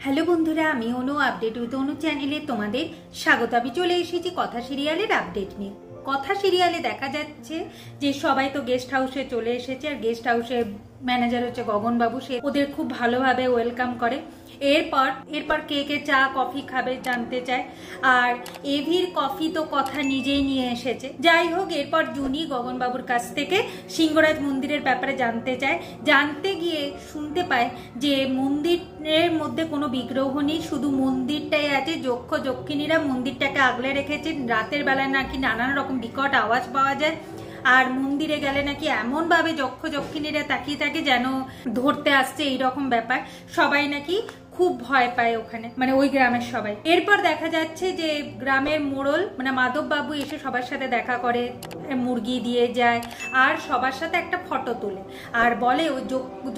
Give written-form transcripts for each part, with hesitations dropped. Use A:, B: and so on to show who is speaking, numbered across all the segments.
A: Hello বন্ধুরা, আমি অনু update with অনু চ্যানেলে তোমাদের স্বাগত। আমি চলে এসেছি কথা সিরিয়ালের আপডেট নিয়ে। কথা সিরিয়ালে দেখা যাচ্ছে যে সবাই তো গেস্ট হাউসে চলে এসেছে, আর গেস্ট হাউসের ম্যানেজার হচ্ছে গগনবাবু। সে ওদের খুব ভালোভাবে ওয়েলকাম করে। এরপর কে কে চা কফি খাবে জানতে চায়, আর এভির কফি তো কথা নিজেই নিয়ে এসেছে। যাই হোক, এরপর জুনি গগনবাবুর কাছ থেকে সিংহরাজ মন্দিরের ব্যাপারে জানতে চায়। জানতে গিয়ে শুনতে পায় যে মন্দিরের মধ্যে কোনো বিগ্রহ নেই, শুধু মন্দিরটাই আছে। যক্ষ যক্ষিণীরা মন্দিরটাকে আগলে রেখেছে। রাতের বেলায় নাকি নানান রকম বিকট আওয়াজ পাওয়া যায়, আর মন্দিরে গেলে নাকি এমন ভাবে যক্ষ যক্ষিণীরা তাকিয়ে থাকে যেন ধরতে আসছে, এইরকম ব্যাপার। সবাই নাকি খুব ভয় পায় ওখানে, মানে ওই গ্রামের সবাই। এরপর দেখা যাচ্ছে যে গ্রামের মোড়ল মানে মাধব বাবু এসে সবার সাথে দেখা করে, মুরগি দিয়ে যায়, আর সবার সাথে একটা ফটো তোলে, আর বলে ওই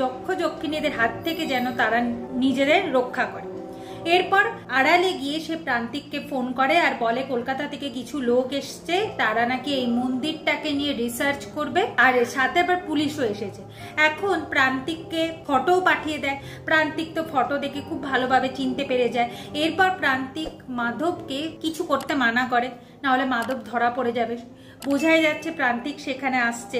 A: যক্ষ যক্ষিণীদের হাত থেকে যেন তারা নিজেদের রক্ষা করে। এরপর আড়ালে গিয়ে সে প্রান্তিককে ফোন করে আর বলে কলকাতা থেকে কিছু লোক এসছে, তারা নাকি এই মন্দিরটাকে নিয়ে রিসার্চ করবে, আর সাথে আবার পুলিশও এসেছে। এখন প্রান্তিককে ফটো পাঠিয়ে দেয়। প্রান্তিক তো ফটো দেখে খুব ভালোভাবে চিনতে পেরে যায়। এরপর প্রান্তিক মাধবকে কিছু করতে মানা করে, নাহলে মাধব ধরা পড়ে যাবে। বোঝাই যাচ্ছে প্রান্তিক সেখানে আসছে,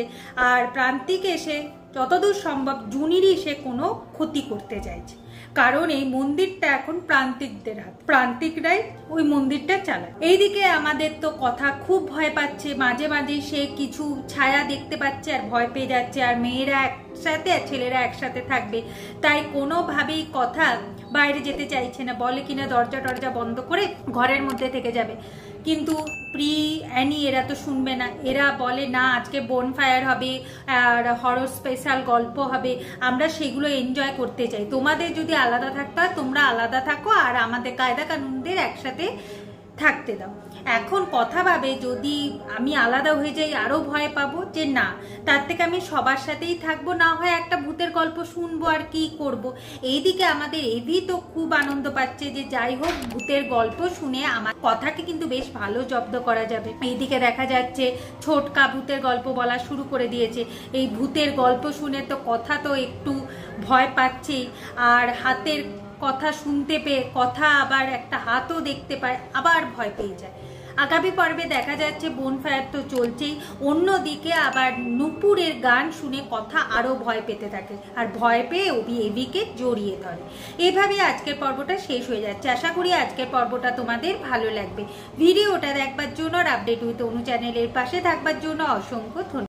A: আর প্রান্তিক এসে যতদূর সম্ভব জুনিরই সে কোনো ক্ষতি করতে চাইছে, কারণ এই মন্দিরটা এখন প্রান্তিকদের হাত, প্রান্তিকরাই ওই মন্দিরটা চালায়। এইদিকে আমাদের তো কথা খুব ভয় পাচ্ছে, মাঝে মাঝে সে কিছু ছায়া দেখতে পাচ্ছে আর ভয় পেয়ে যাচ্ছে। আর মেয়েরা একসাথে আর ছেলেরা একসাথে থাকবে, তাই কোনোভাবেই কথা বাইরে যেতে চাইছে না। বলে কিনা দরজা টরজা বন্ধ করে ঘরের মধ্যে থেকে যাবে, কিন্তু প্রি অ্যানি এরা তো শুনবে না। এরা বলে না, আজকে বোনফায়ার হবে আর হরর স্পেশাল গল্প হবে, আমরা সেগুলো এনজয় করতে চাই। তোমাদের যদি আলাদা থাকতে হয় তোমরা আলাদা থাকো, আর আমাদের কায়দা কানুনদের একসাথে থাকতে দাও। এখন কথা ভাবে যদি আমি আলাদা হয়ে যাই আরো ভয় পাবো, যে না, তার থেকে আমি সবার সাথেই থাকবো, না হয় একটা ভূতের গল্প শুনবো আর কি করব। এইদিকে আমাদের এভি তো খুব আনন্দ পাচ্ছে যে যাই হোক ভূতের গল্প শুনে আমার কথাকে কিন্তু বেশ ভালো জব্দ করা যাবে। এইদিকে দেখা যাচ্ছে ছোটকা ভূতের গল্প বলা শুরু করে দিয়েছে। এই ভূতের গল্প শুনে তো কথা তো একটু ভয় পাচ্ছেই, আর হাতের কথা শুনতে পেয়ে কথা আবার একটা হাতও দেখতে পায়, আবার ভয় পেয়ে যায়। আগামী পর্বে দেখা যাচ্ছে বোনফায়ার তো চলছেই, অন্যদিকে আবার নুপুরের গান শুনে কথা আরো ভয় পেতে থাকে, আর ভয় পেয়ে এভিকে জড়িয়ে ধরে। এভাবে আজকের পর্বটা শেষ হয়ে যাচ্ছে। আশা করি আজকের পর্বটা তোমাদের ভালো লাগবে। ভিডিওটা দেখবার জন্য আর আপডেট উইথ অনু চ্যানেলের পাশে থাকবার জন্য অসংখ্য ধন্যবাদ।